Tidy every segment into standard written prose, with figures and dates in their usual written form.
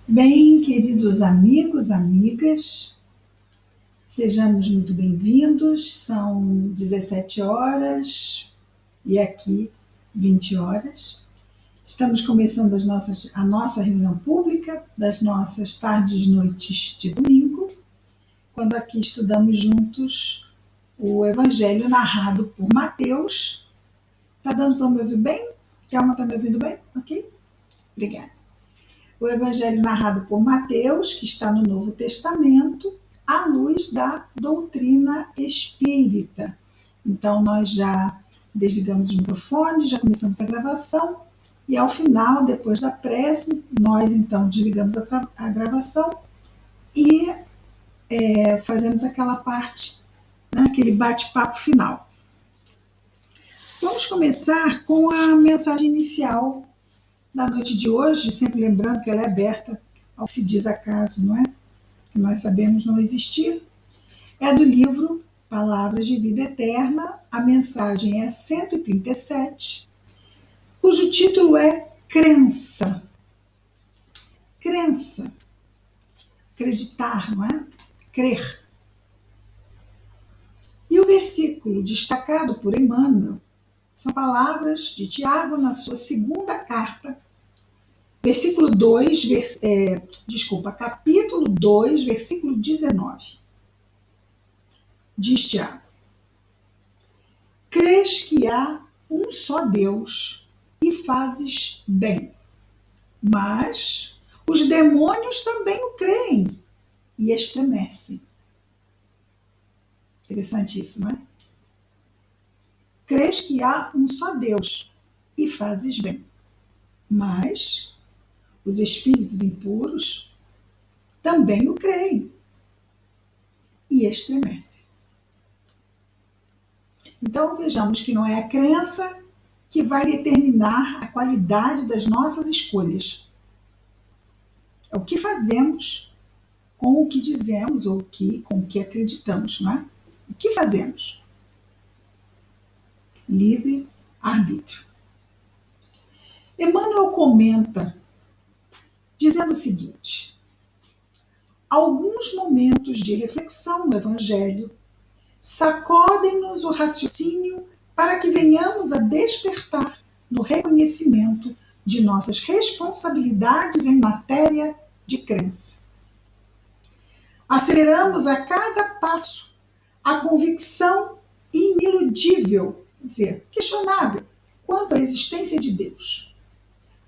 Bem, queridos amigos, amigas, sejamos muito bem-vindos. São 17 horas e aqui 20 horas. Estamos começando a nossa reunião pública das nossas tardes e noites de domingo, quando aqui estudamos juntos o Evangelho narrado por Mateus. Está dando para me ouvir bem? Thelma está me ouvindo bem? Ok? Obrigada. O Evangelho narrado por Mateus, que está no Novo Testamento, à luz da doutrina espírita. Então, nós já desligamos os microfones, já começamos a gravação, e ao final, depois da prece, nós então desligamos a gravação e fazemos aquela parte, né, aquele bate-papo final. Vamos começar com a mensagem inicial da noite de hoje, sempre lembrando que ela é aberta ao que se diz acaso, não é? Que nós sabemos não existir. É do livro Palavras de Vida Eterna, a mensagem é 137, cujo título é Crença. Crença. Acreditar, não é? Crer. E o versículo destacado por Emmanuel são palavras de Tiago na sua segunda carta, capítulo 2, versículo 19. Diz Tiago: crês que há um só Deus e fazes bem, mas os demônios também o creem e estremecem. Interessante isso, não é? Crês que há um só Deus e fazes bem, mas os espíritos impuros também o creem e estremecem. Então vejamos que não é a crença que vai determinar a qualidade das nossas escolhas. É o que fazemos com o que dizemos ou com o que acreditamos, não é? O que fazemos? Livre-arbítrio. Emmanuel comenta dizendo o seguinte: alguns momentos de reflexão no Evangelho sacodem-nos o raciocínio para que venhamos a despertar no reconhecimento de nossas responsabilidades em matéria de crença. Aceleramos a cada passo a convicção iniludível, quer dizer, questionável, quanto à existência de Deus.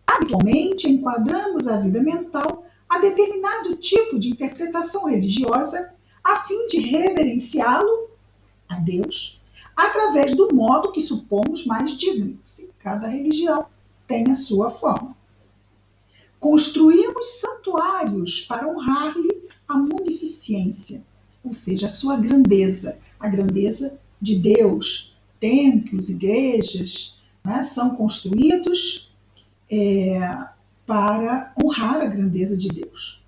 Habitualmente enquadramos a vida mental a determinado tipo de interpretação religiosa a fim de reverenciá-lo, a Deus, através do modo que supomos mais digno. Sim, cada religião tem a sua forma. Construímos santuários para honrar-lhe a munificência, ou seja, a sua grandeza, a grandeza de Deus. Templos, igrejas, né, são construídos para honrar a grandeza de Deus.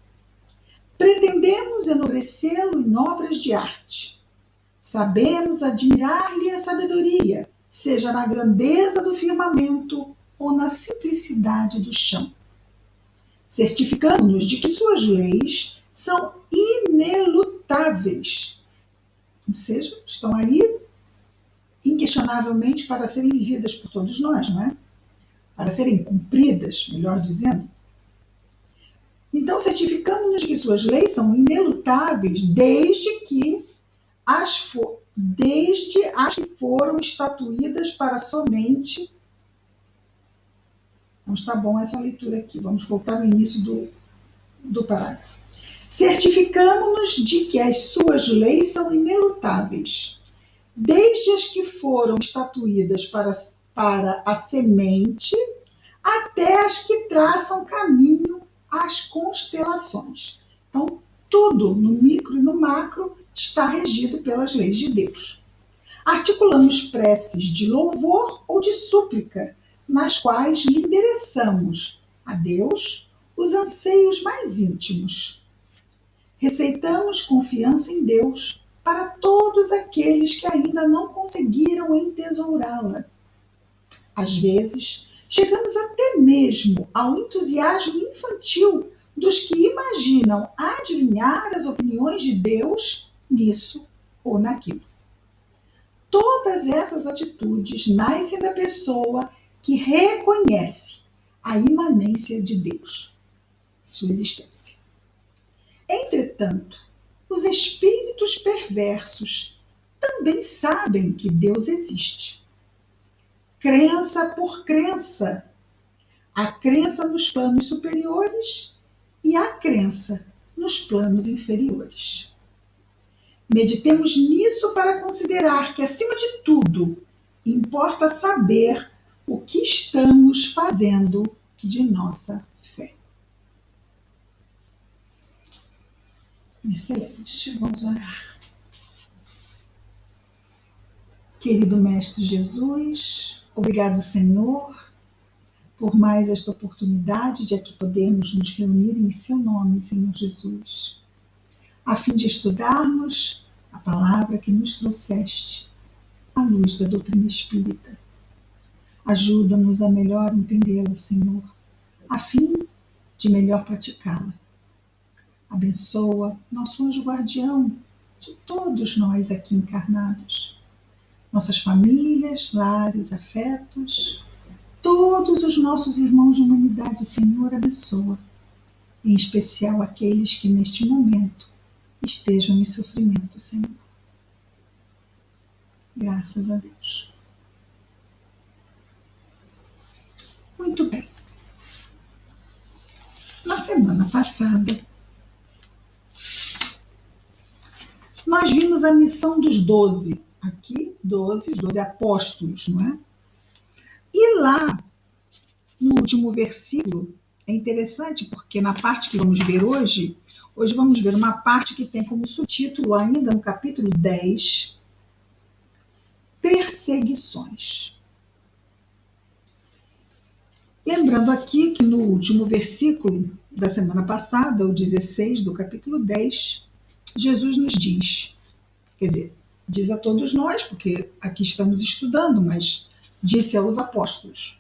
Pretendemos enobrecê-lo em obras de arte. Sabemos admirar-lhe a sabedoria, seja na grandeza do firmamento ou na simplicidade do chão. Certificamos-nos de que suas leis são inelutáveis, ou seja, estão aí inquestionavelmente para serem vividas por todos nós, não é? Para serem cumpridas, melhor dizendo. Então, certificamos-nos de que suas leis são inelutáveis desde as que foram estatuídas para somente... Não está bom essa leitura aqui, vamos voltar no início do parágrafo. Certificamos-nos de que as suas leis são inelutáveis, desde as que foram estatuídas para a semente, até as que traçam caminho às constelações. Então, tudo, no micro e no macro, está regido pelas leis de Deus. Articulamos preces de louvor ou de súplica, nas quais lhe endereçamos a Deus os anseios mais íntimos. Receitamos confiança em Deus para todos aqueles que ainda não conseguiram entesourá-la. Às vezes, chegamos até mesmo ao entusiasmo infantil dos que imaginam adivinhar as opiniões de Deus nisso ou naquilo. Todas essas atitudes nascem da pessoa que reconhece a imanência de Deus, sua existência. Entretanto, os espíritos perversos também sabem que Deus existe. Crença por crença, a crença nos planos superiores e a crença nos planos inferiores. Meditemos nisso para considerar que, acima de tudo, importa saber o que estamos fazendo de nossa fé. Excelente, vamos orar. Querido Mestre Jesus, obrigado, Senhor, por mais esta oportunidade de aqui podermos nos reunir em seu nome, Senhor Jesus, a fim de estudarmos a palavra que nos trouxeste, à luz da doutrina espírita. Ajuda-nos a melhor entendê-la, Senhor, a fim de melhor praticá-la. Abençoa nosso anjo guardião de todos nós aqui encarnados, nossas famílias, lares, afetos, todos os nossos irmãos de humanidade, Senhor, abençoa, em especial aqueles que neste momento estejam em sofrimento, Senhor. Graças a Deus. Muito bem. Na semana passada, nós vimos a missão dos 12. Aqui, 12, os 12 apóstolos, não é? E lá, no último versículo, é interessante porque na parte que vamos ver hoje vamos ver uma parte que tem como subtítulo ainda no capítulo 10, perseguições. Lembrando aqui que no último versículo da semana passada, o 16 do capítulo 10, Jesus nos diz, quer dizer, diz a todos nós, porque aqui estamos estudando, mas disse aos apóstolos: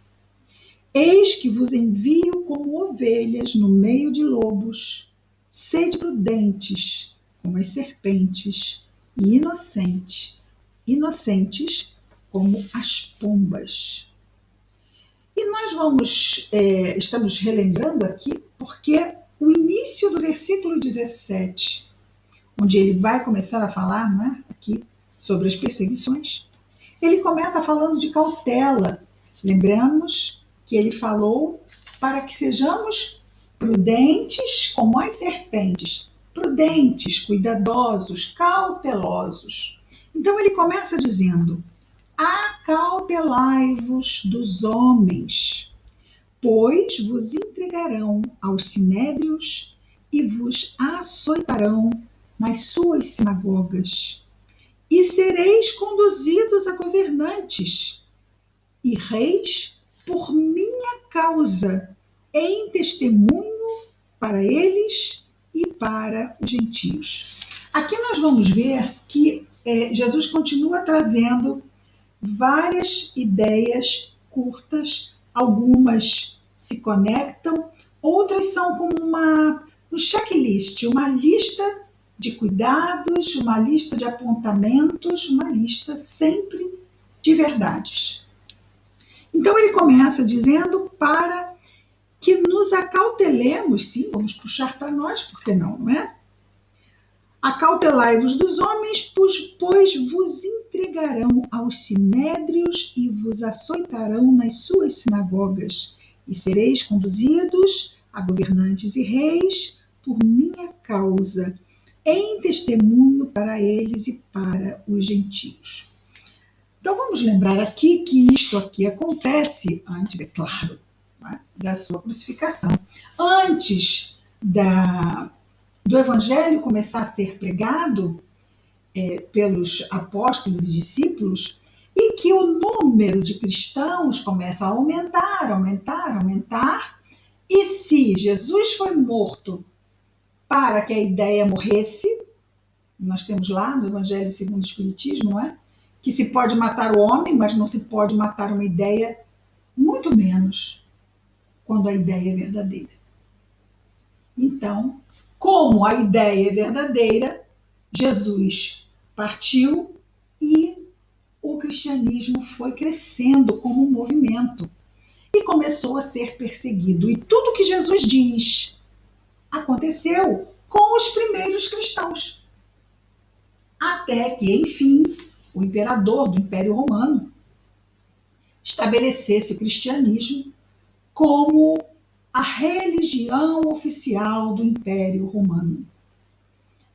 eis que vos envio como ovelhas no meio de lobos, sede prudentes como as serpentes e inocentes como as pombas. E nós estamos relembrando aqui porque o início do versículo 17, onde ele vai começar a falar, não é, aqui sobre as perseguições, ele começa falando de cautela. Lembramos que ele falou para que sejamos prudentes como as serpentes, prudentes, cuidadosos, cautelosos. Então ele começa dizendo: acautelai-vos dos homens, pois vos entregarão aos sinédrios e vos açoitarão nas suas sinagogas, e sereis conduzidos a governantes e reis por minha causa, em testemunho para eles e para os gentios. Aqui nós vamos ver que Jesus continua trazendo várias ideias curtas, algumas se conectam, outras são como um checklist, uma lista de cuidados, uma lista de apontamentos, uma lista sempre de verdades. Então ele começa dizendo para que nos acautelemos, sim, vamos puxar para nós, por que não, não é? Acautelai-vos dos homens, pois vos entregarão aos sinédrios e vos açoitarão nas suas sinagogas, e sereis conduzidos a governantes e reis por minha causa, em testemunho para eles e para os gentios. Então vamos lembrar aqui que isto aqui acontece antes, é claro, da sua crucificação. Antes do Evangelho começar a ser pregado pelos apóstolos e discípulos, e que o número de cristãos começa a aumentar, e se Jesus foi morto para que a ideia morresse, nós temos lá no Evangelho segundo o Espiritismo, não é? Que se pode matar o homem, mas não se pode matar uma ideia, muito menos quando a ideia é verdadeira. Então, como a ideia é verdadeira, Jesus partiu e o cristianismo foi crescendo como um movimento e começou a ser perseguido. E tudo que Jesus diz aconteceu com os primeiros cristãos. Até que, enfim, o imperador do Império Romano estabelecesse o cristianismo como a religião oficial do Império Romano.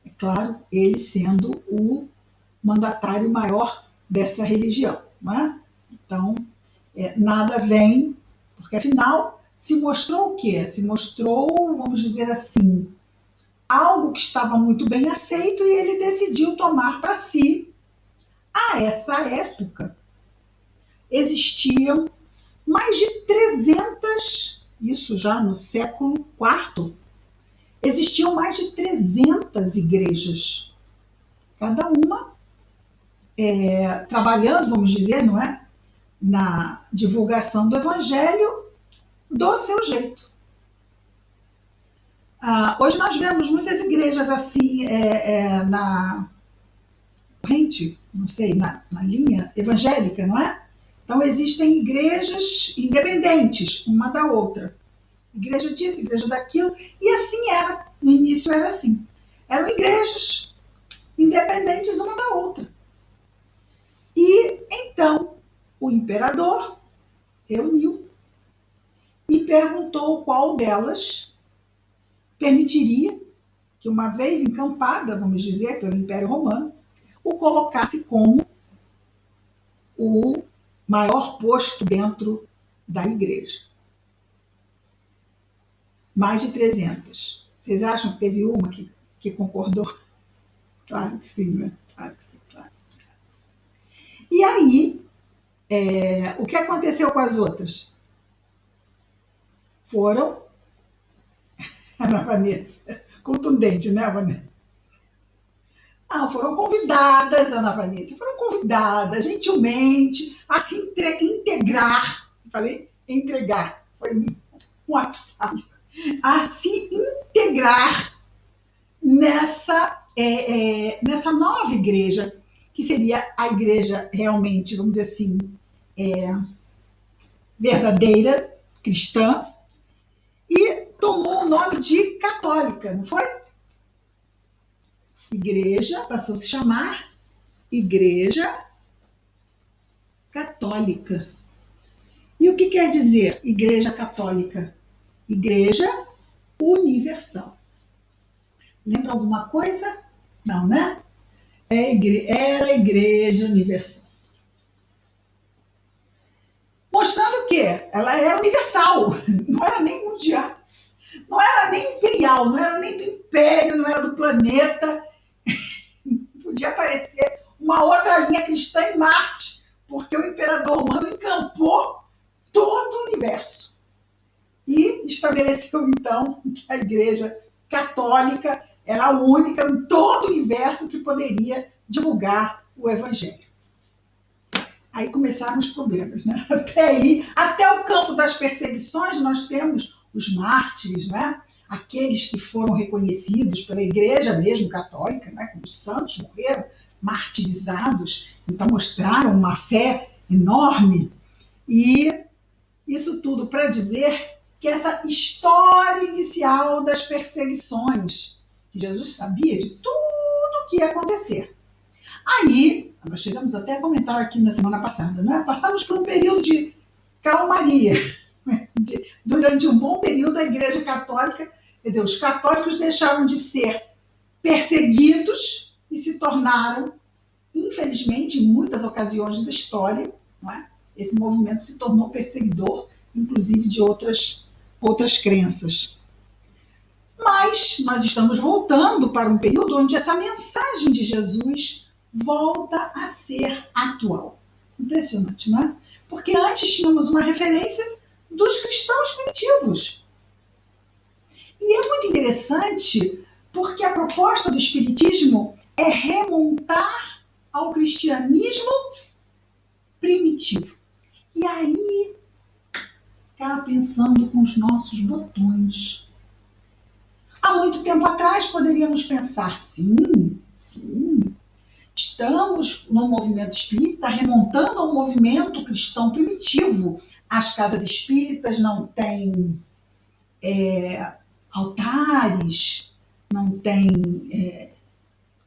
É claro, ele sendo o mandatário maior dessa religião. Não é? Então, nada vem, porque afinal se mostrou o quê? Se mostrou, vamos dizer assim, algo que estava muito bem aceito e ele decidiu tomar para si. A essa época existiam mais de 300, isso já no século IV, existiam mais de 300 igrejas, cada uma trabalhando, vamos dizer, não é? Na divulgação do evangelho do seu jeito. Hoje nós vemos muitas igrejas assim na corrente, não sei, na linha evangélica, não é? Então existem igrejas independentes, uma da outra. Igreja disso, igreja daquilo, e assim era. No início era assim. Eram igrejas independentes uma da outra. E então o imperador reuniu e perguntou qual delas permitiria que, uma vez encampada, vamos dizer, pelo Império Romano, o colocasse como o maior posto dentro da igreja. Mais de 300. Vocês acham que teve uma que concordou? Claro que sim, né? Claro que sim, claro que sim. Claro que sim. E aí, o que aconteceu com as outras? Foram, Ana Vanessa, contundente, né, Vanessa? Foram convidadas, Ana Vanessa, foram convidadas gentilmente a se integrar. Falei entregar, foi um ato falho. A se integrar nessa nova igreja, que seria a igreja realmente, vamos dizer assim, verdadeira, cristã, e tomou o nome de católica, não foi? Igreja passou a se chamar Igreja Católica. E o que quer dizer Igreja Católica? Igreja Universal. Lembra alguma coisa? Não, né? Era a Igreja Universal. Mostrando o quê? Ela era universal, não era nem mundial, não era nem imperial, não era nem do império, não era do planeta. Podia aparecer uma outra linha cristã em Marte, porque o imperador romano encampou todo o universo. E estabeleceu, então, que a Igreja Católica era a única em todo o universo que poderia divulgar o Evangelho. Aí começaram os problemas, né? Até aí, até o campo das perseguições, nós temos os mártires, né? Aqueles que foram reconhecidos pela Igreja mesmo católica, né? Como os santos morreram martirizados, então mostraram uma fé enorme. E isso tudo para dizer que essa história inicial das perseguições, que Jesus sabia de tudo que ia acontecer. Aí, nós chegamos até a comentar aqui na semana passada, né? Passamos por um período de calmaria. Durante um bom período, a Igreja Católica, quer dizer, os católicos deixaram de ser perseguidos e se tornaram, infelizmente, em muitas ocasiões da história, não é? Esse movimento se tornou perseguidor, inclusive de outras crenças. Mas nós estamos voltando para um período onde essa mensagem de Jesus volta a ser atual. Impressionante, não é? Porque antes tínhamos uma referência dos cristãos primitivos. E é muito interessante porque a proposta do Espiritismo é remontar ao cristianismo primitivo. E aí, ficava pensando com os nossos botões. Há muito tempo atrás poderíamos pensar, sim, sim, estamos no movimento espírita remontando ao movimento cristão primitivo. As casas espíritas não têm altares, não têm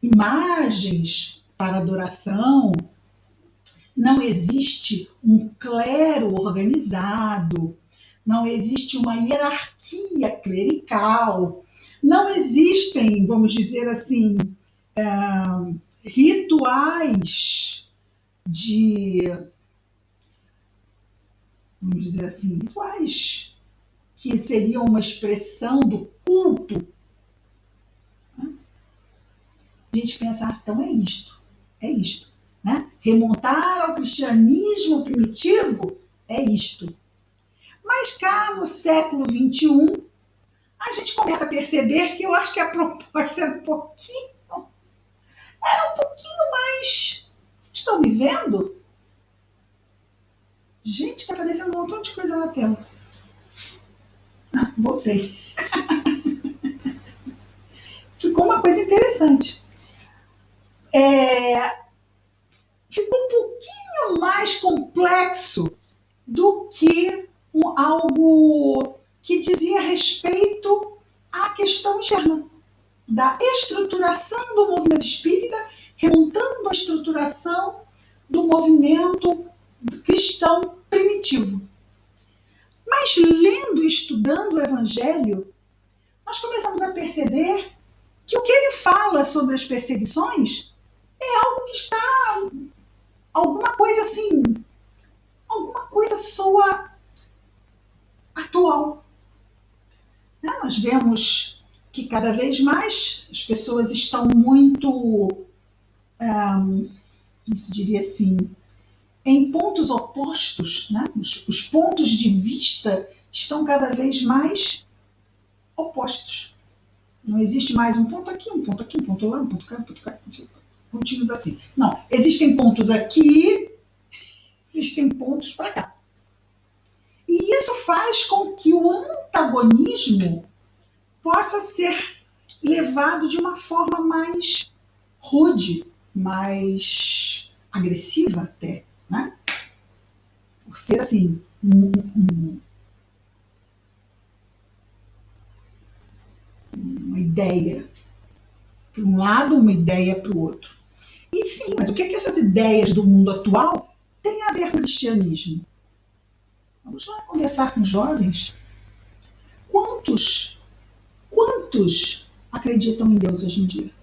imagens para adoração, não existe um clero organizado, não existe uma hierarquia clerical, não existem, vamos dizer assim, rituais de, vamos dizer assim, rituais que seriam uma expressão do culto. A gente pensa, então é isto, né? Remontar ao cristianismo primitivo é isto. Mas cá no século XXI, a gente começa a perceber que eu acho que a proposta era um pouquinho mais. Vocês estão me vendo? Gente, está aparecendo um montão de coisa na tela. Ah, voltei. Ficou uma coisa interessante. Ficou um pouquinho mais complexo do que algo que dizia respeito à questão externa, da estruturação do movimento espírita, remontando a estruturação do movimento cristão primitivo. Mas lendo e estudando o Evangelho, nós começamos a perceber que o que ele fala sobre as perseguições é algo que está, alguma coisa assim, alguma coisa soa atual. Nós vemos que cada vez mais as pessoas estão muito, como se diria assim, em pontos opostos, né? Os pontos de vista estão cada vez mais opostos. Não existe mais um ponto aqui, um ponto aqui, um ponto lá, um ponto cá, um ponto cá, pontinhos assim. Não, existem pontos aqui, existem pontos para cá. E isso faz com que o antagonismo possa ser levado de uma forma mais rude, mais agressiva até, né? Por ser assim, uma ideia para um lado, uma ideia para o outro. E sim, mas o que é que essas ideias do mundo atual têm a ver com o cristianismo? Vamos lá conversar com jovens. Quantos acreditam em Deus hoje em dia?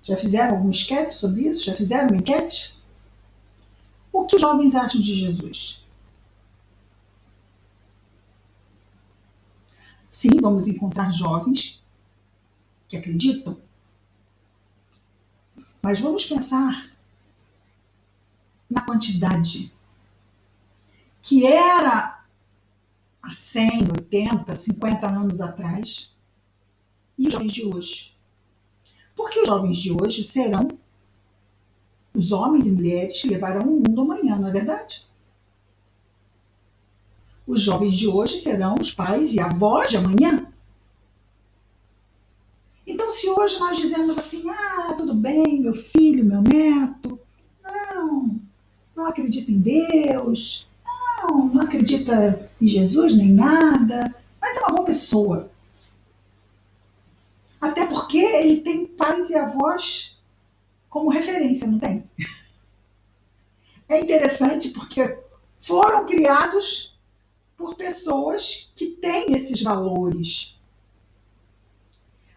Já fizeram algum esquete sobre isso? Já fizeram uma enquete? O que os jovens acham de Jesus? Sim, vamos encontrar jovens que acreditam, mas vamos pensar na quantidade que era há 100, 80, 50 anos atrás e os jovens de hoje. Porque os jovens de hoje serão os homens e mulheres que levarão o mundo amanhã, não é verdade? Os jovens de hoje serão os pais e avós de amanhã. Então, se hoje nós dizemos assim, tudo bem, meu filho, meu neto, não acredita em Deus, não acredita em Jesus nem nada, mas é uma boa pessoa. Até porque ele tem pais e avós como referência, não tem? É interessante porque foram criados por pessoas que têm esses valores.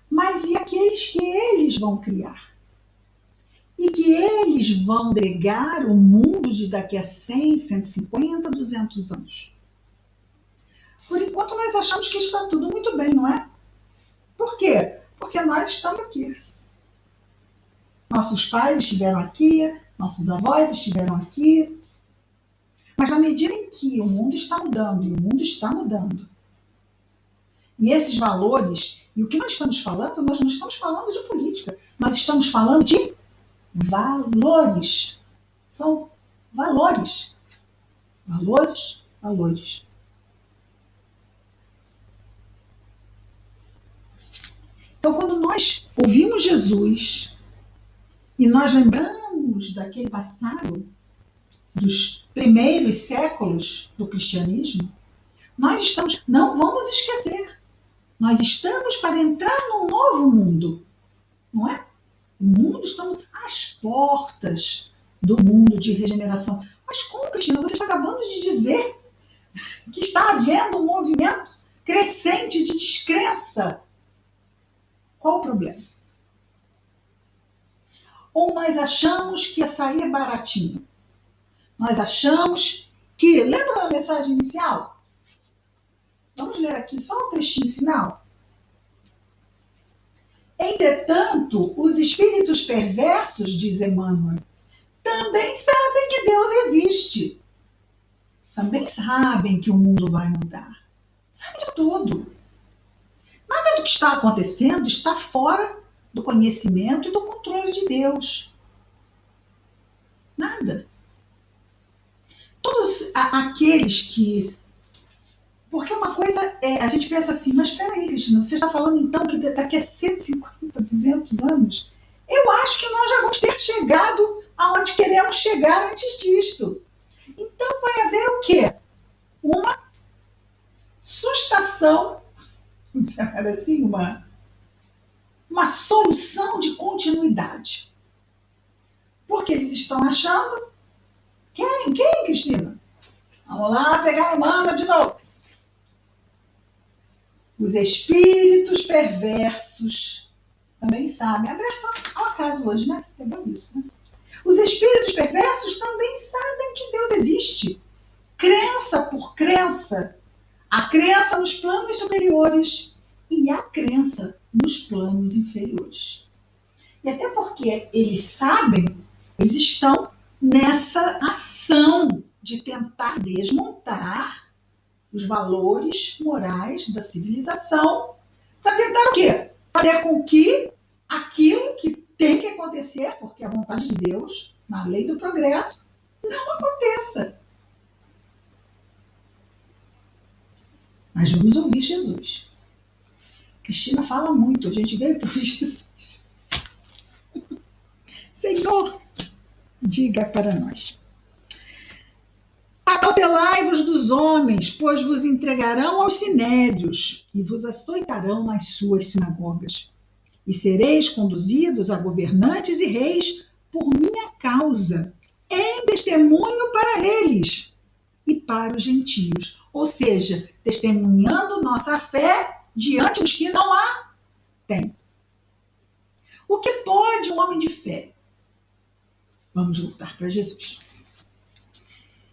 Mas e aqueles que eles vão criar? E que eles vão agregar o mundo de daqui a 100, 150, 200 anos? Por enquanto nós achamos que está tudo muito bem, não é? Por quê? Porque nós estamos aqui. Nossos pais estiveram aqui, nossos avós estiveram aqui. Mas na medida em que o mundo está mudando, e o mundo está mudando, e esses valores, e o que nós estamos falando, nós não estamos falando de política, nós estamos falando de valores. São valores. Valores, valores. Então, quando nós ouvimos Jesus e nós lembramos daquele passado, dos primeiros séculos do cristianismo, nós estamos, não vamos esquecer, nós estamos para entrar num novo mundo, não é? O mundo, estamos às portas do mundo de regeneração. Mas como, Cristina, você está acabando de dizer que está havendo um movimento crescente de descrença? Qual o problema? Ou nós achamos que açaí é baratinho? Nós achamos que... Lembra da mensagem inicial? Vamos ler aqui só o trechinho final. Entretanto, os espíritos perversos, diz Emmanuel, também sabem que Deus existe. Também sabem que o mundo vai mudar. Sabem de tudo. Nada do que está acontecendo está fora do conhecimento e do controle de Deus. Nada. Todos aqueles que... Porque uma coisa é, a gente pensa assim, mas espera aí, Cristina, você está falando então que daqui a 150, 200 anos, eu acho que nós já vamos ter chegado aonde queremos chegar antes disto. Então vai haver o quê? Uma sustação, vamos chamar assim, uma solução de continuidade. Porque eles estão achando... Quem, Cristina? Vamos lá pegar a Emmanuel de novo. Os espíritos perversos também sabem. Aberto ao acaso hoje, né? Pegou isso, né? Os espíritos perversos também sabem que Deus existe. Crença por crença. A crença nos planos superiores e a crença nos planos inferiores. E até porque eles sabem, eles estão nessa ação de tentar desmontar os valores morais da civilização para tentar o quê? Fazer com que aquilo que tem que acontecer, porque é a vontade de Deus, na lei do progresso, não aconteça. Mas vamos ouvir Jesus. Cristina fala muito, a gente veio para ouvir Jesus. Senhor, diga para nós. Acautelai-vos dos homens, pois vos entregarão aos sinédrios e vos açoitarão nas suas sinagogas. E sereis conduzidos a governantes e reis por minha causa, em testemunho para eles e para os gentios. Ou seja, testemunhando nossa fé diante dos que não a têm. O que pode um homem de fé? Vamos voltar para Jesus.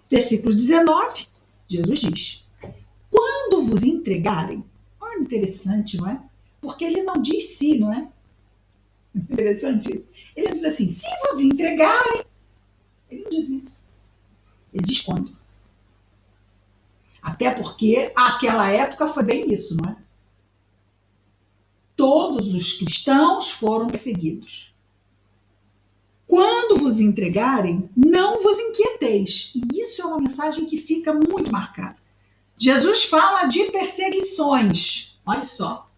Versículo 19, Jesus diz: quando vos entregarem, olha, interessante, não é? Porque ele não diz se, não é? Interessante isso. Ele diz assim, se vos entregarem, ele não diz isso. Ele diz quando. Até porque aquela época foi bem isso, não é? Todos os cristãos foram perseguidos. Quando vos entregarem, não vos inquieteis. E isso é uma mensagem que fica muito marcada. Jesus fala de perseguições. Olha só.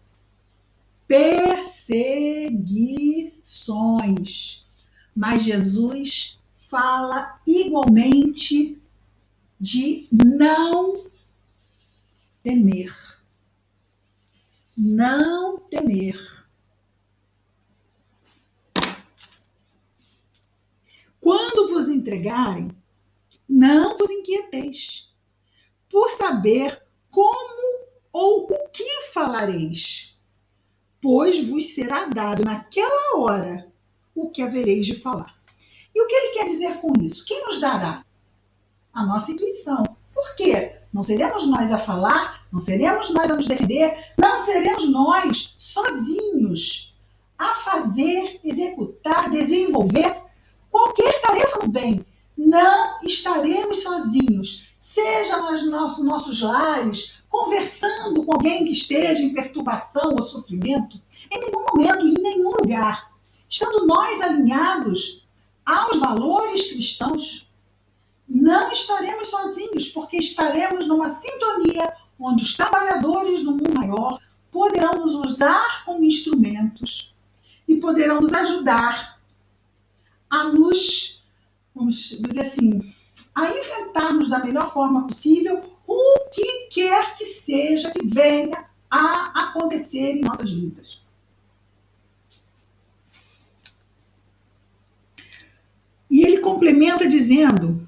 Perseguições. Mas Jesus fala igualmente de não temer. Não temer. Quando vos entregarem, não vos inquieteis, por saber como ou o que falareis, pois vos será dado naquela hora o que havereis de falar. E o que ele quer dizer com isso? Quem nos dará? A nossa intuição. Por quê? Não seremos nós a falar, não seremos nós a nos defender, não seremos nós sozinhos a fazer, executar, desenvolver qualquer tarefa no bem. Não estaremos sozinhos, seja nos nossos lares, conversando com alguém que esteja em perturbação ou sofrimento, em nenhum momento, em nenhum lugar. Estando nós alinhados aos valores cristãos, não estaremos sozinhos, porque estaremos numa sintonia onde os trabalhadores do mundo maior, poderão nos usar como instrumentos e poderão nos ajudar a nos, vamos dizer assim, a enfrentarmos da melhor forma possível o que quer que seja que venha a acontecer em nossas vidas. E ele complementa dizendo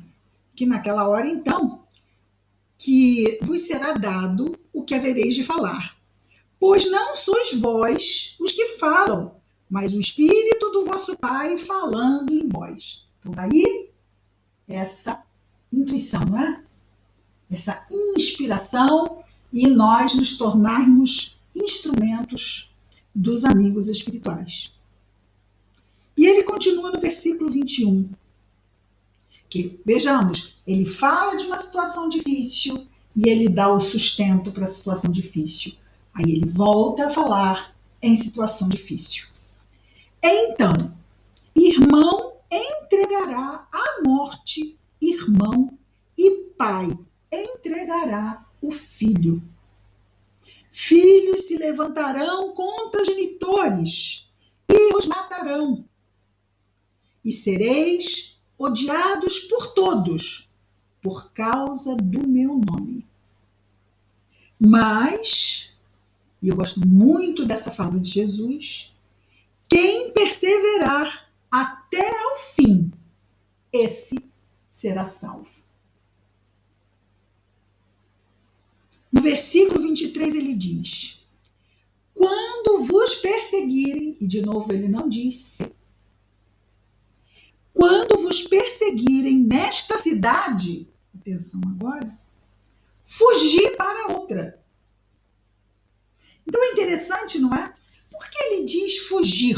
que naquela hora, então, que vos será dado o que havereis de falar. Pois não sois vós os que falam, mas o Espírito do vosso Pai falando em vós. Então, daí, essa intuição, não é? Essa inspiração e nós nos tornarmos instrumentos dos amigos espirituais. E ele continua no versículo 21, que, vejamos, ele fala de uma situação difícil e ele dá o sustento para a situação difícil. Aí ele volta a falar em situação difícil. Então, irmão entregará à morte irmão e pai entregará o filho. Filhos se levantarão contra genitores e os matarão. E sereis odiados por todos, por causa do meu nome. Mas, e eu gosto muito dessa fala de Jesus, quem perseverar até ao fim, esse será salvo. No versículo 23 ele diz, quando vos perseguirem, e de novo ele não diz se, quando vos perseguirem nesta cidade, atenção agora, fugir para outra. Então é interessante, não é? Por que ele diz fugir?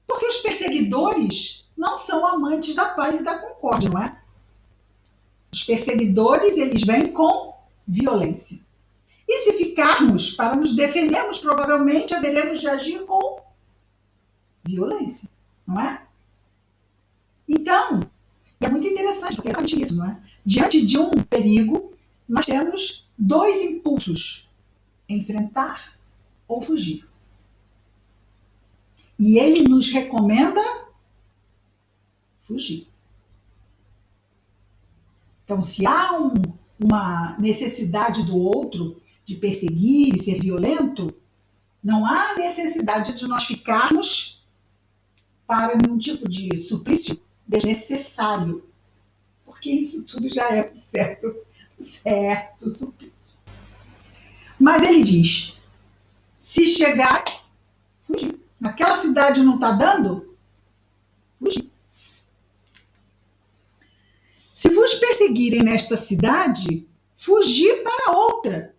Porque os perseguidores não são amantes da paz e da concórdia, não é? Os perseguidores, eles vêm com violência. E se ficarmos para nos defendermos, provavelmente haveremos de agir com violência, não é? Então, é muito interessante, porque é exatamente isso, não é? Diante de um perigo, nós temos dois impulsos: enfrentar ou fugir. E ele nos recomenda fugir. Então, se há uma necessidade do outro de perseguir e ser violento, não há necessidade de nós ficarmos para nenhum tipo de suplício desnecessário, porque isso tudo já é certo suplício. Mas ele diz, se chegar, fugir. Naquela cidade não está dando, fugir. Se vos perseguirem nesta cidade, fugir para outra.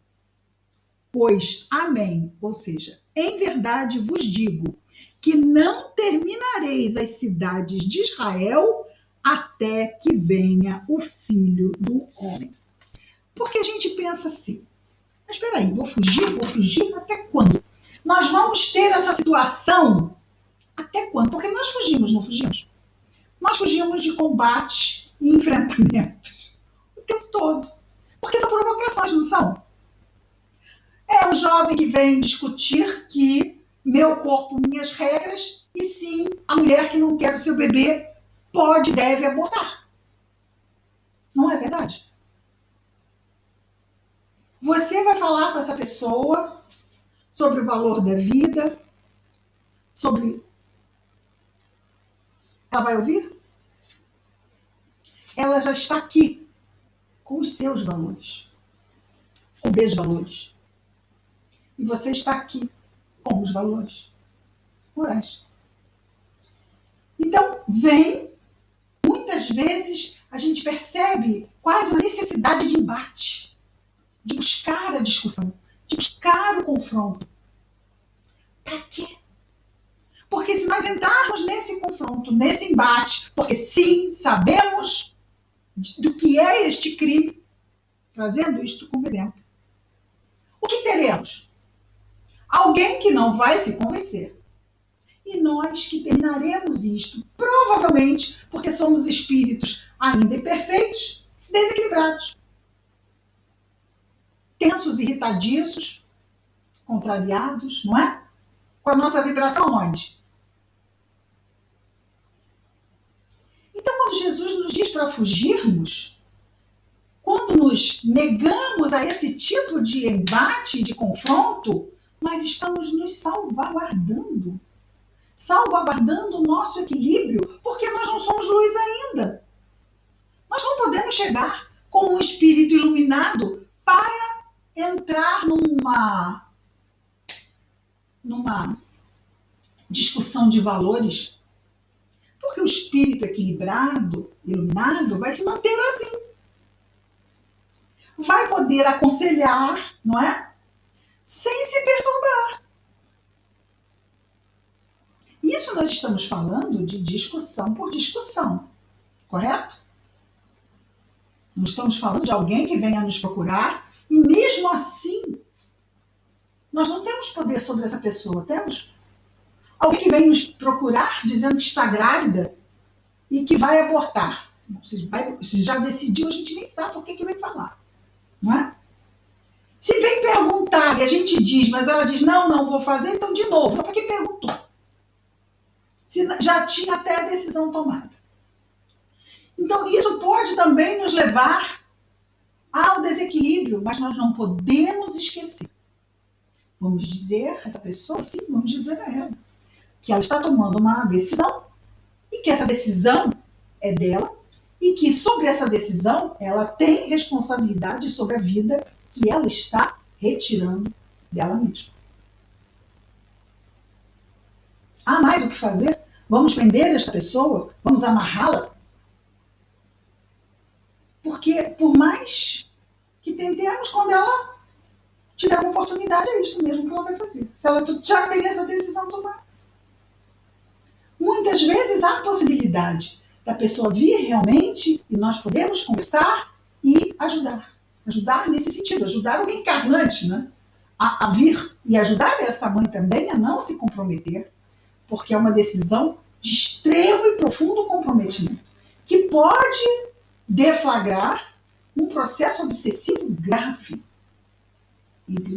Pois, amém, ou seja, em verdade vos digo, que não terminareis as cidades de Israel até que venha o Filho do Homem. Porque a gente pensa assim, mas espera aí, vou fugir até quando? Nós vamos ter essa situação até quando? Porque nós fugimos, não fugimos? Nós fugimos de combate e enfrentamentos o tempo todo. Porque são provocações, não são? É um jovem que vem discutir que meu corpo, minhas regras, e sim, a mulher que não quer o seu bebê pode, deve abortar. Não é verdade? Você vai falar com essa pessoa sobre o valor da vida, sobre... Ela vai ouvir? Ela já está aqui com os seus valores, ou desvalores. E você está aqui com os valores morais. Então, muitas vezes a gente percebe quase uma necessidade de embate, de buscar a discussão, de buscar o confronto. Para quê? Porque se nós entrarmos nesse confronto, nesse embate, porque sim, sabemos do que é este crime, trazendo isto como exemplo, o que teremos? Alguém que não vai se convencer. E nós que terminaremos isto, provavelmente porque somos espíritos ainda imperfeitos, desequilibrados, tensos, irritadiços, contrariados, não é? Com a nossa vibração onde? Então, quando Jesus nos diz para fugirmos, quando nos negamos a esse tipo de embate, de confronto, nós estamos nos salvaguardando. Salvaguardando o nosso equilíbrio, porque nós não somos luz ainda. Nós não podemos chegar como um espírito iluminado para entrar numa discussão de valores, porque o espírito equilibrado, iluminado, vai se manter assim. Vai poder aconselhar, não é? Sem se perturbar. Isso nós estamos falando de discussão por discussão, correto? Não estamos falando de alguém que venha nos procurar e mesmo assim nós não temos poder sobre essa pessoa, temos? Alguém que vem nos procurar dizendo que está grávida e que vai abortar. Se já decidiu, a gente nem sabe por que vem falar, não é? Se vem perguntar e a gente diz, mas ela diz, não vou fazer, então de novo. Então por que perguntou? Se já tinha até a decisão tomada. Então isso pode também nos levar ao desequilíbrio, mas nós não podemos esquecer. Vamos dizer a essa pessoa, sim, vamos dizer a ela, que ela está tomando uma decisão e que essa decisão é dela e que sobre essa decisão ela tem responsabilidade sobre a vida que ela está retirando dela mesma. Há mais o que fazer? Vamos prender esta pessoa? Vamos amarrá-la? Porque por mais que tentemos, quando ela tiver uma oportunidade, é isso mesmo que ela vai fazer. Se ela já tem essa decisão tomada. Muitas vezes há a possibilidade da pessoa vir realmente e nós podemos conversar e ajudar. Ajudar nesse sentido, ajudar o reencarnante, né? A vir e ajudar essa mãe também a não se comprometer, porque é uma decisão de extremo e profundo comprometimento, que pode deflagrar um processo obsessivo grave, entre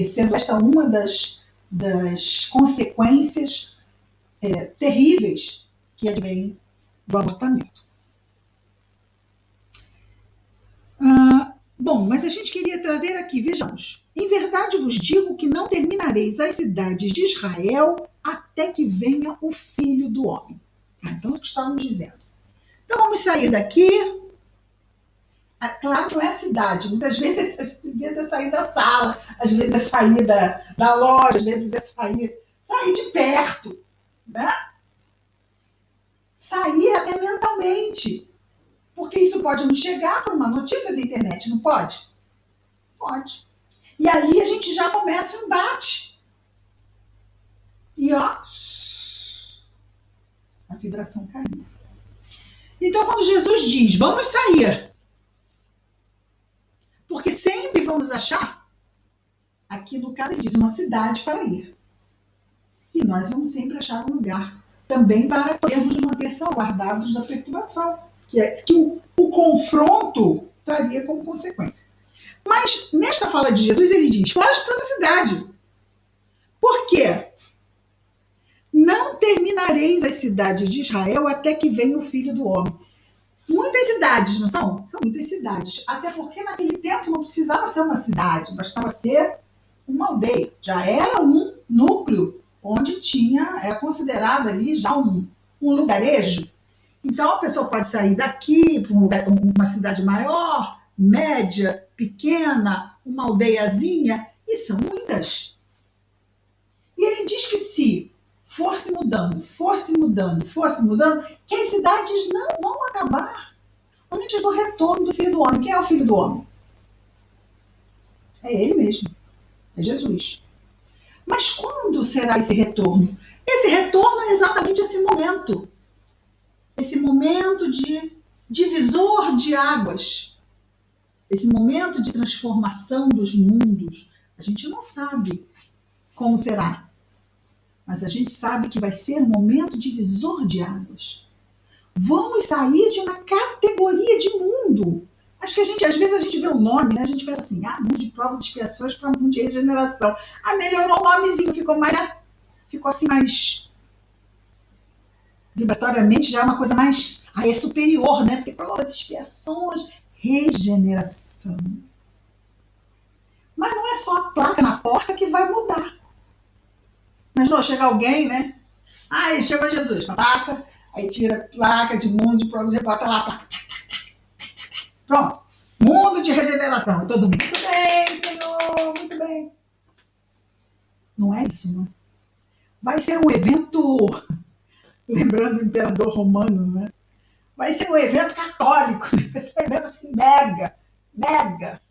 sendo esta uma das consequências terríveis que advêm do abortamento. Bom, mas a gente queria trazer aqui, vejamos. Em verdade vos digo que não terminareis as cidades de Israel até que venha o Filho do Homem. Então, o que estávamos dizendo. Então, vamos sair daqui. Claro que não é cidade. Muitas vezes é sair da sala, às vezes é sair da loja, às vezes é sair de perto, né? Sair até mentalmente. Porque isso pode nos chegar por uma notícia da internet, não pode? Pode. E ali a gente já começa o embate. E ó, a vibração caindo. Então, quando Jesus diz, vamos sair, porque sempre vamos achar, aqui no caso ele diz, uma cidade para ir. E nós vamos sempre achar um lugar também para podermos nos manter salvaguardados da perturbação, que o confronto traria como consequência. Mas, nesta fala de Jesus, ele diz, foge para outra cidade. Por quê? Não terminareis as cidades de Israel até que venha o Filho do Homem. Muitas cidades, não são? São muitas cidades. Até porque naquele tempo não precisava ser uma cidade, bastava ser uma aldeia. Já era um núcleo onde era considerado ali já um lugarejo. Então a pessoa pode sair daqui para uma cidade maior, média, pequena, uma aldeiazinha, e são muitas. E ele diz que se fosse mudando, que as cidades não vão acabar antes do retorno do Filho do Homem. Quem é o Filho do Homem? É ele mesmo, é Jesus. Mas quando será esse retorno? Esse retorno é exatamente esse momento de divisor de águas, esse momento de transformação dos mundos. A gente não sabe como será, mas a gente sabe que vai ser um momento divisor de águas. Vamos sair de uma categoria de mundo. Acho que às vezes a gente vê o nome, né? A gente pensa assim, mundo de provas e expiações para mundo de regeneração. Melhorou o nomezinho, ficou assim mais vibratoriamente, já é uma coisa mais, é superior, né? Porque provas e expiações, regeneração. Mas não é só a placa na porta que vai mudar. Mas não, chega alguém, né? Chegou Jesus, placa, aí tira a placa de mundo de provas e bota lá a placa. Pronto. Mundo de regeneração. Todo mundo, muito bem, Senhor, muito bem. Não é isso, não. Vai ser um evento, lembrando o imperador romano, né? Vai ser um evento católico, né? Vai ser um evento assim, mega.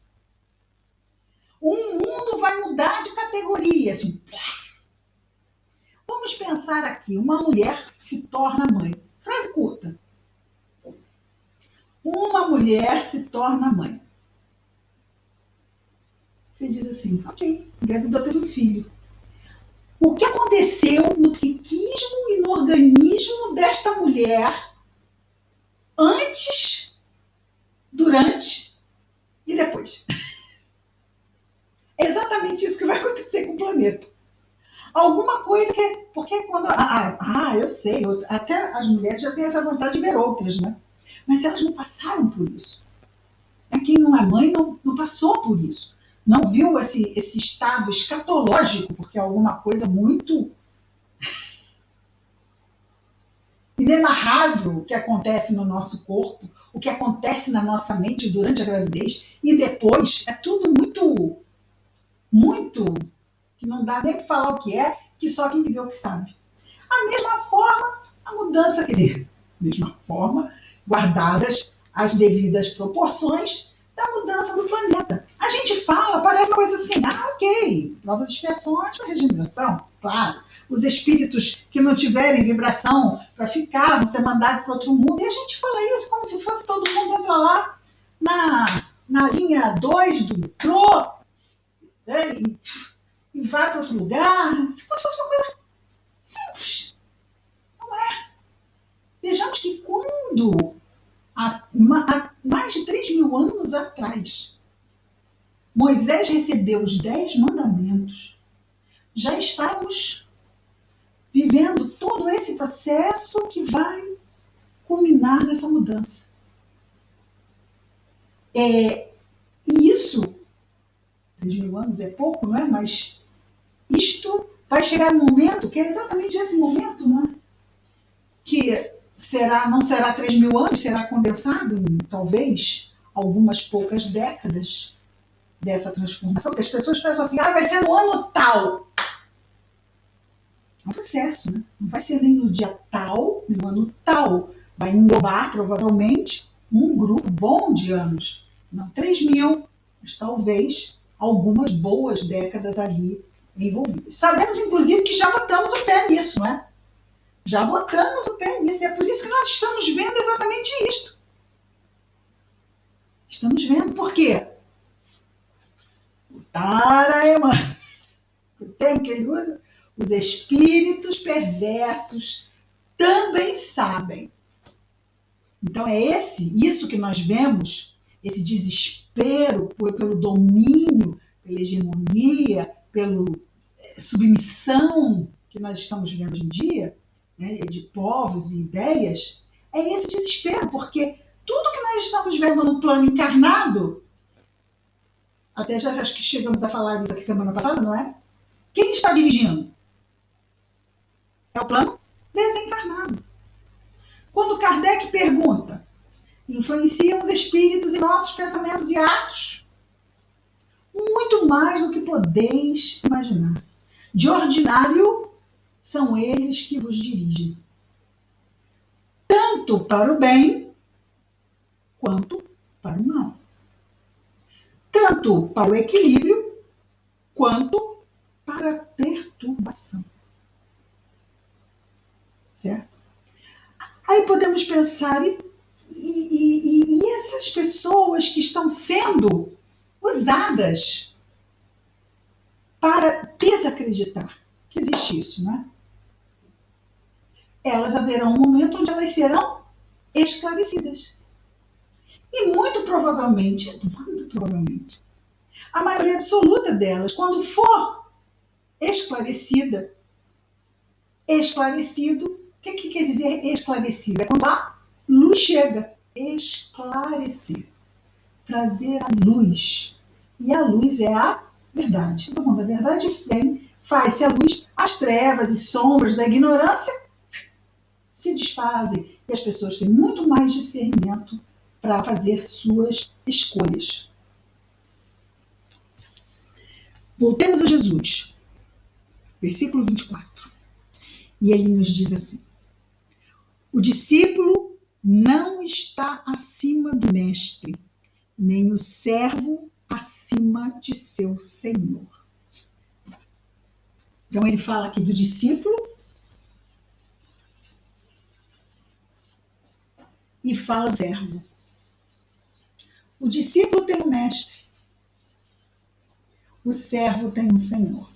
O mundo vai mudar de categoria. Assim. Vamos pensar aqui, uma mulher se torna mãe. Frase curta. Uma mulher se torna mãe. Você diz assim, ok, engravidou, teve um filho. O que aconteceu no psiquismo e no organismo desta mulher antes, durante e depois? É exatamente isso que vai acontecer com o planeta. Alguma coisa que... Porque quando... eu sei, até as mulheres já têm essa vontade de ver outras, né? Mas elas não passaram por isso. Quem não é mãe não passou por isso. Não viu esse estado escatológico, porque é alguma coisa muito inenarrável que acontece no nosso corpo, o que acontece na nossa mente durante a gravidez e depois. É tudo muito, que não dá nem para falar o que é, que só quem viveu que sabe. A mesma forma, a mudança, quer dizer, mesma forma, guardadas as devidas proporções da mudança do planeta. A gente fala, parece uma coisa assim, ok, provas e expiações para regeneração, claro. Os espíritos que não tiverem vibração para ficar, vão ser mandados para outro mundo. E a gente fala isso como se fosse todo mundo entra lá na linha 2 do metrô, né, e vai para outro lugar, como se fosse uma coisa simples. Não é. Vejamos que quando, há mais de 3.000 anos atrás, Moisés recebeu os 10 mandamentos, já estávamos vivendo todo esse processo que vai culminar nessa mudança. E isso, 3.000 anos é pouco, não é? Mas isto vai chegar num momento que é exatamente esse momento, não é? Que não será 3.000 anos, será condensado em talvez algumas poucas décadas dessa transformação, que as pessoas pensam assim, vai ser no ano tal. É um processo, né? Não vai ser nem no dia tal, nem no ano tal. Vai englobar, provavelmente, um grupo bom de anos. Não 3.000, mas talvez algumas boas décadas ali envolvidas. Sabemos, inclusive, que já botamos o pé nisso, não é? Já botamos o pé nisso. E é por isso que nós estamos vendo exatamente isto. Estamos vendo. Por quê? O Taraema, o termo que ele usa, os espíritos perversos também sabem. Então é isso que nós vemos, esse desespero pelo domínio, pela hegemonia, pela submissão que nós estamos vendo hoje em dia, né, de povos e ideias, é esse desespero, porque tudo que nós estamos vendo no plano encarnado, até já acho que chegamos a falar isso aqui semana passada, não é? Quem está dirigindo? É o plano desencarnado. Quando Kardec pergunta, influenciam os espíritos em nossos pensamentos e atos? Muito mais do que podeis imaginar. De ordinário, são eles que vos dirigem. Tanto para o bem, quanto para o mal. Tanto para o equilíbrio, quanto para a perturbação. Certo? Aí podemos pensar, e essas pessoas que estão sendo usadas para desacreditar que existe isso, né? Elas haverão um momento onde elas serão esclarecidas. E muito provavelmente, a maioria absoluta delas, quando for esclarecido, o que quer dizer esclarecido? É quando a luz chega. Esclarecer. Trazer a luz. E a luz é a verdade. Então, quando a verdade vem, faz-se a luz, as trevas e sombras da ignorância se desfazem e as pessoas têm muito mais discernimento para fazer suas escolhas. Voltemos a Jesus, versículo 24. E ele nos diz assim: o discípulo não está acima do mestre, nem o servo acima de seu senhor. Então ele fala aqui do discípulo e fala do servo. O discípulo tem um mestre, o servo tem um senhor.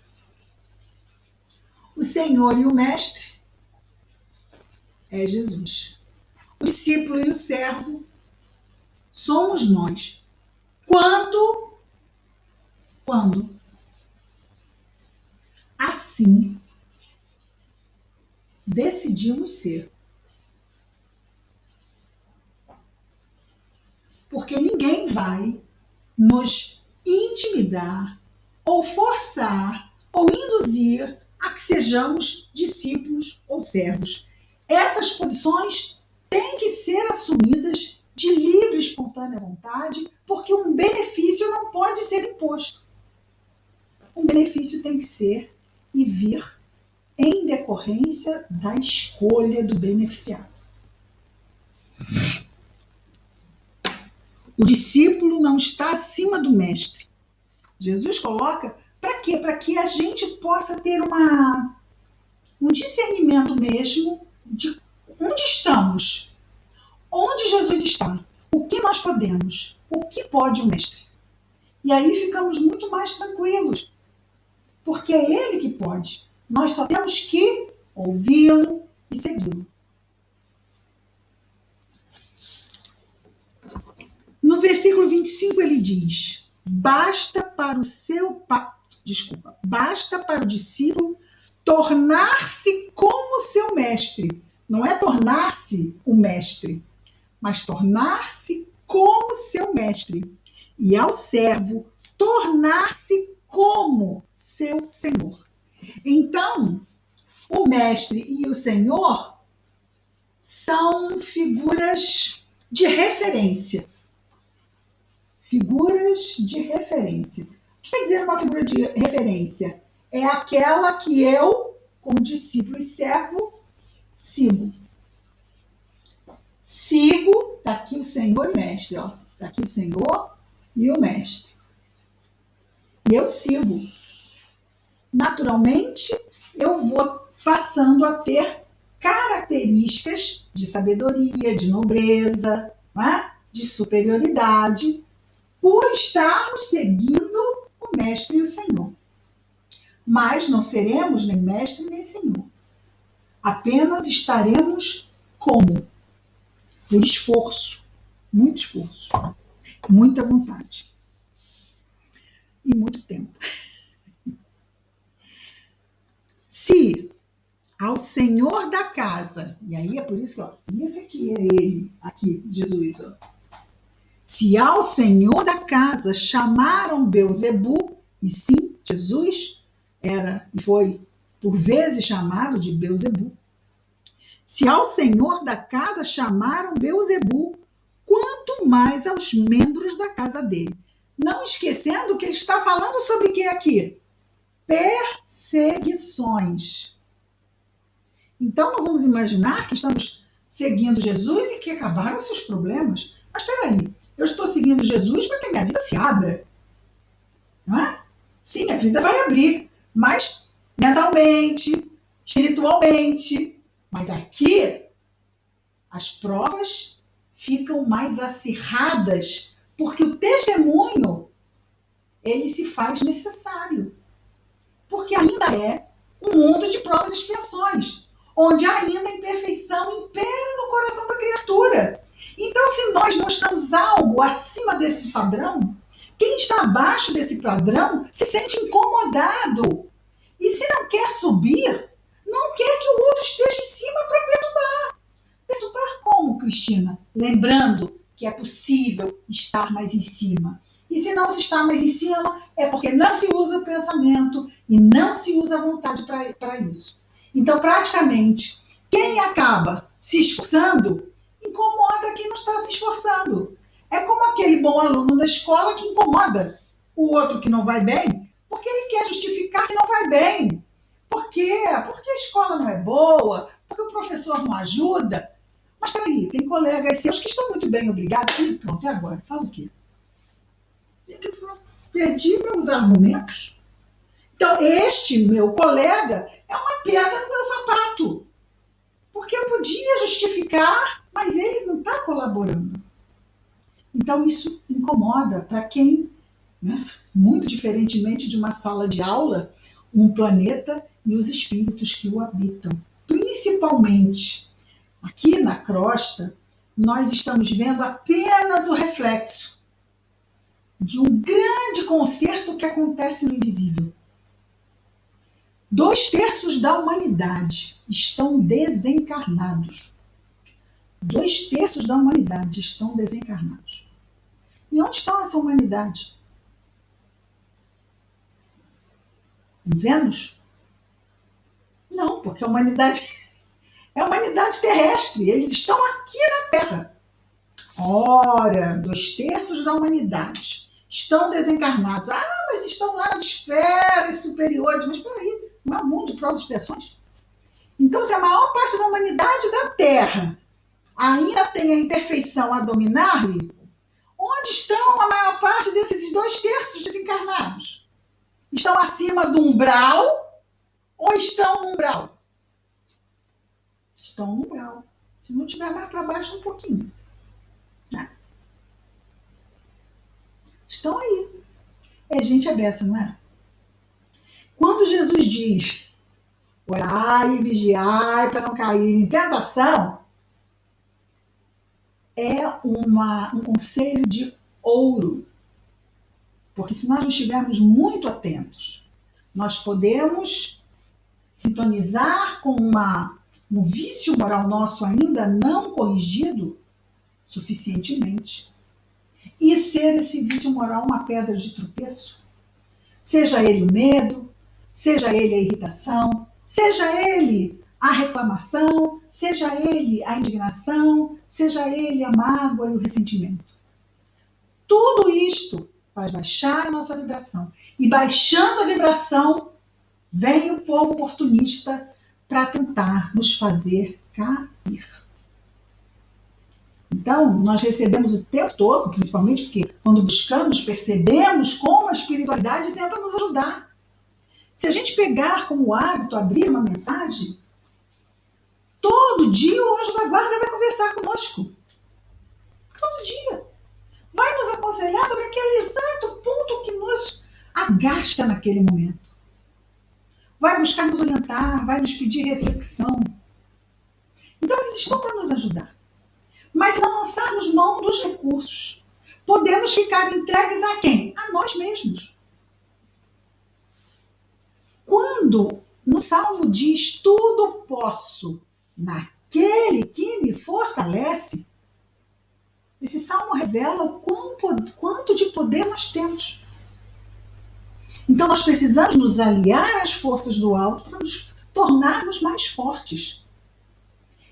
O senhor e o mestre é Jesus. O discípulo e o servo somos nós. Quando assim decidimos ser. Porque ninguém vai nos intimidar ou forçar ou induzir a que sejamos discípulos ou servos. Essas posições têm que ser assumidas de livre e espontânea vontade, porque um benefício não pode ser imposto. Um benefício tem que ser e vir em decorrência da escolha do beneficiado. O discípulo não está acima do mestre. Jesus coloca para quê? Para que a gente possa ter um discernimento mesmo de onde estamos, onde Jesus está, o que nós podemos, o que pode o mestre. E aí ficamos muito mais tranquilos, porque é ele que pode. Nós só temos que ouvi-lo e segui-lo. No versículo 25 ele diz: basta para o discípulo tornar-se como seu mestre. Não é tornar-se o mestre, mas tornar-se como seu mestre. E ao servo tornar-se como seu senhor. Então, o mestre e o senhor são figuras de referência. Figuras de referência. O que quer dizer uma figura de referência? É aquela que eu, como discípulo e servo, sigo. Sigo, está aqui o Senhor e o Mestre. Está aqui o Senhor e o Mestre. E eu sigo. Naturalmente, eu vou passando a ter características de sabedoria, de nobreza, de superioridade, por estarmos seguindo o Mestre e o Senhor. Mas não seremos nem Mestre nem Senhor. Apenas estaremos como? Por esforço, muito esforço, muita vontade e muito tempo. Se ao Senhor da casa, e aí é por isso que, isso aqui é ele, aqui, Jesus, se ao Senhor da casa chamaram Belzebu, e sim, Jesus era e foi por vezes chamado de Belzebu. Se ao Senhor da casa chamaram Belzebu, quanto mais aos membros da casa dele. Não esquecendo que ele está falando sobre o que aqui? Perseguições. Então não vamos imaginar que estamos seguindo Jesus e que acabaram seus problemas. Mas espera aí, eu estou seguindo Jesus para que minha vida se abra. Não é? Sim, a vida vai abrir, mas mentalmente, espiritualmente. Mas aqui, as provas ficam mais acirradas, porque o testemunho, ele se faz necessário. Porque ainda é um mundo de provas e expiações, onde ainda a imperfeição impera no coração da criatura. Então, se nós mostramos algo acima desse padrão, quem está abaixo desse padrão se sente incomodado. E se não quer subir, não quer que o outro esteja em cima para perturbar. Perturbar como, Cristina? Lembrando que é possível estar mais em cima. E se não se está mais em cima, é porque não se usa o pensamento e não se usa a vontade para isso. Então, praticamente, quem acaba se esforçando, incomoda quem não está se esforçando. É como aquele bom aluno da escola que incomoda o outro que não vai bem, porque ele quer justificar que não vai bem. Por quê? Porque a escola não é boa, porque o professor não ajuda. Mas peraí, tem colegas seus que estão muito bem, obrigado. E pronto, e agora? Fala o quê? Perdi meus argumentos. Então, este meu colega é uma pedra no meu sapato. Porque eu podia justificar, mas ele não está colaborando. Então, isso incomoda para quem, né, muito diferentemente de uma sala de aula, um planeta e os espíritos que o habitam. Principalmente aqui na crosta, nós estamos vendo apenas o reflexo de um grande concerto que acontece no invisível. 2/3 da humanidade estão desencarnados. 2/3 da humanidade estão desencarnados. E onde está essa humanidade? Em Vênus? Não, porque a humanidade é a humanidade terrestre. Eles estão aqui na Terra. Ora, 2/3 da humanidade estão desencarnados. Ah, mas estão lá nas esferas superiores. Mas peraí, não é um mundo de provas e expiações? Então, se a maior parte da humanidade da Terra ainda tem a imperfeição a dominar-lhe, onde estão a maior parte desses 2/3 desencarnados? Estão acima do umbral ou estão no umbral? Estão no umbral. Se não tiver mais para baixo, um pouquinho. Estão aí. É gente abessa, não é? Quando Jesus diz orai e vigiai para não cair em tentação, é um conselho de ouro. Porque se nós não estivermos muito atentos, nós podemos sintonizar com um vício moral nosso ainda não corrigido suficientemente e ser esse vício moral uma pedra de tropeço. Seja ele o medo, seja ele a irritação, seja ele a reclamação, seja ele a indignação, seja ele a mágoa e o ressentimento. Tudo isto faz baixar a nossa vibração. E baixando a vibração, vem o povo oportunista para tentar nos fazer cair. Então, nós recebemos o tempo todo, principalmente porque quando buscamos, percebemos como a espiritualidade tenta nos ajudar. Se a gente pegar como hábito abrir uma mensagem, todo dia o anjo da guarda vai conversar conosco. Todo dia. Vai nos aconselhar sobre aquele exato ponto que nos agasta naquele momento. Vai buscar nos orientar, vai nos pedir reflexão. Então, eles estão para nos ajudar. Mas se não lançarmos mão dos recursos, podemos ficar entregues a quem? A nós mesmos. Quando no Salmo diz tudo posso naquele que me fortalece, esse Salmo revela o quanto de poder nós temos. Então nós precisamos nos aliar às forças do alto para nos tornarmos mais fortes.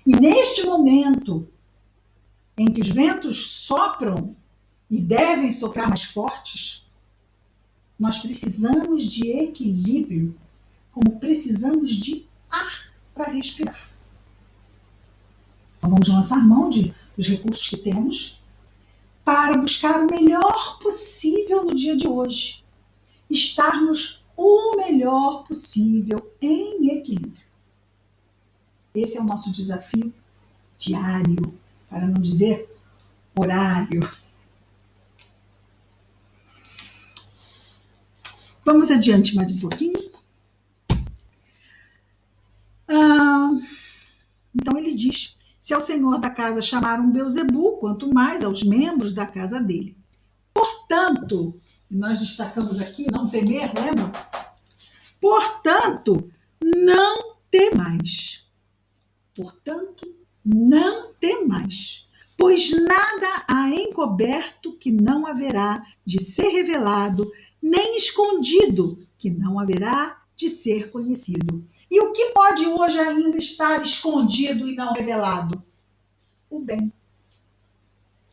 E neste momento em que os ventos sopram e devem soprar mais fortes, nós precisamos de equilíbrio, como precisamos de ar para respirar. Então vamos lançar mão dos recursos que temos para buscar o melhor possível no dia de hoje. Estarmos o melhor possível em equilíbrio. Esse é o nosso desafio diário, para não dizer horário. Vamos adiante mais um pouquinho. Então ele diz, se ao senhor da casa chamar um Beelzebu, quanto mais aos membros da casa dele. Portanto, nós destacamos aqui, não temer, lembra? Portanto, não temais. Portanto, não temais, pois nada há encoberto que não haverá de ser revelado, nem escondido que não haverá de ser conhecido. E o que pode hoje ainda estar escondido e não revelado? O bem.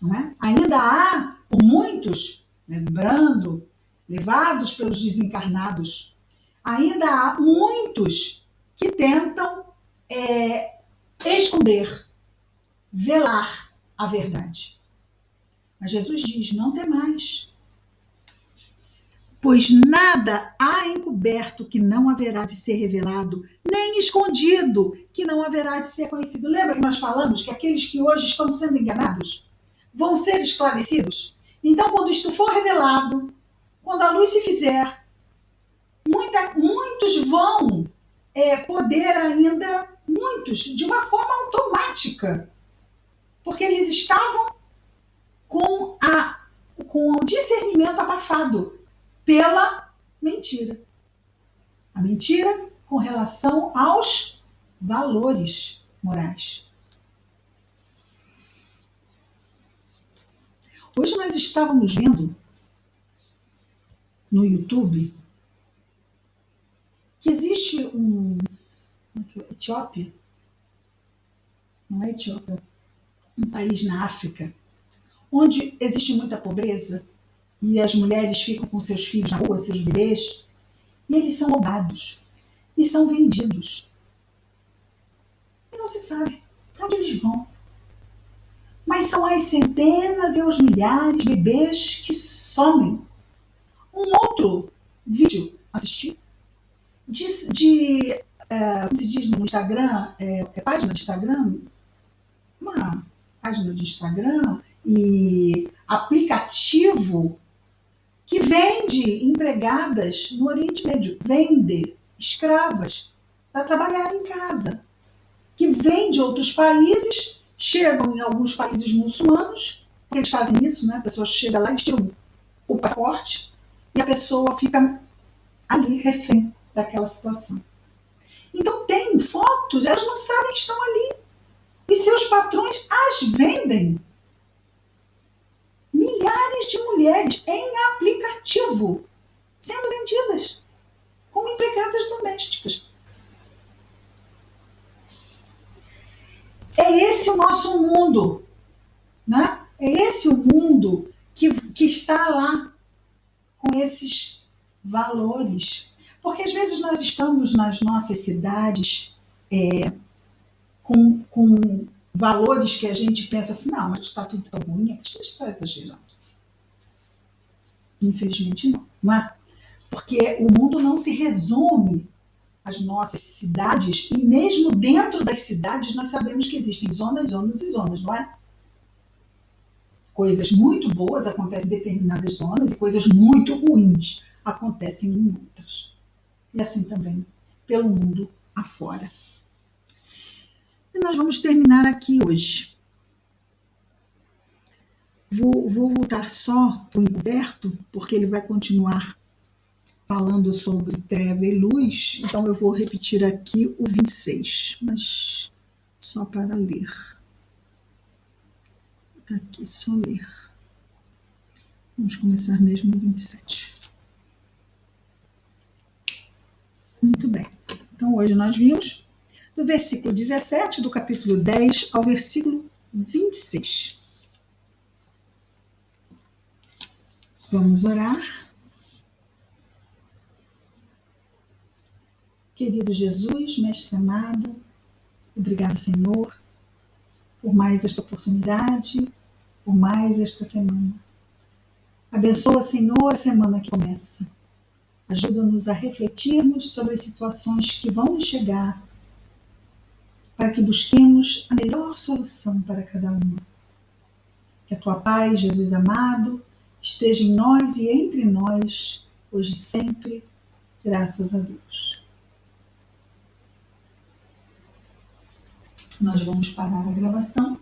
Não é? Ainda há, por muitos, lembrando, levados pelos desencarnados, ainda há muitos que tentam esconder, velar a verdade. Mas Jesus diz, não temais, pois nada há encoberto que não haverá de ser revelado, nem escondido que não haverá de ser conhecido. Lembra que nós falamos que aqueles que hoje estão sendo enganados vão ser esclarecidos? Então, quando isto for revelado, quando a luz se fizer, muitos vão poder ainda, muitos, de uma forma automática, porque eles estavam com o discernimento abafado pela mentira. A mentira com relação aos valores morais. Hoje nós estávamos vendo no YouTube que existe Etiópia, não é Etiópia, um país na África, onde existe muita pobreza e as mulheres ficam com seus filhos na rua, seus bebês, e eles são roubados e são vendidos. E não se sabe para onde eles vão. Mas são as centenas e os milhares de bebês que somem. Um outro vídeo assisti como se diz no Instagram, página de Instagram, uma página de Instagram e aplicativo que vende empregadas no Oriente Médio, vende escravas para trabalhar em casa, que vem de outros países, chegam em alguns países muçulmanos, eles fazem isso, né? A pessoa chega lá e tira o passaporte e a pessoa fica ali refém daquela situação. Então tem fotos, elas não sabem que estão ali. E seus patrões as vendem. Milhares de mulheres em aplicativo sendo vendidas como empregadas domésticas. É esse o nosso mundo, né? É esse o mundo que está lá com esses valores. Porque às vezes nós estamos nas nossas cidades com valores que a gente pensa assim, não, mas está tudo tão ruim, aqui está exagerando. Infelizmente não, não é? Porque o mundo não se resume às nossas cidades, e mesmo dentro das cidades nós sabemos que existem zonas, zonas e zonas, não é? Coisas muito boas acontecem em determinadas zonas e coisas muito ruins acontecem em outras. E assim também pelo mundo afora. E nós vamos terminar aqui hoje. Vou voltar só para o encoberto, porque ele vai continuar falando sobre treva e luz. Então eu vou repetir aqui o 26, mas só para ler. Está aqui, só ler. Vamos começar mesmo no 27. Muito bem. Então hoje nós vimos do versículo 17 do capítulo 10 ao versículo 26. Vamos orar. Querido Jesus, Mestre amado, obrigado, Senhor, por mais esta oportunidade, por mais esta semana. Abençoa, Senhor, a semana que começa. Ajuda-nos a refletirmos sobre as situações que vão nos chegar, para que busquemos a melhor solução para cada uma. Que a tua paz, Jesus amado, esteja em nós e entre nós, hoje e sempre, graças a Deus. Nós vamos parar a gravação.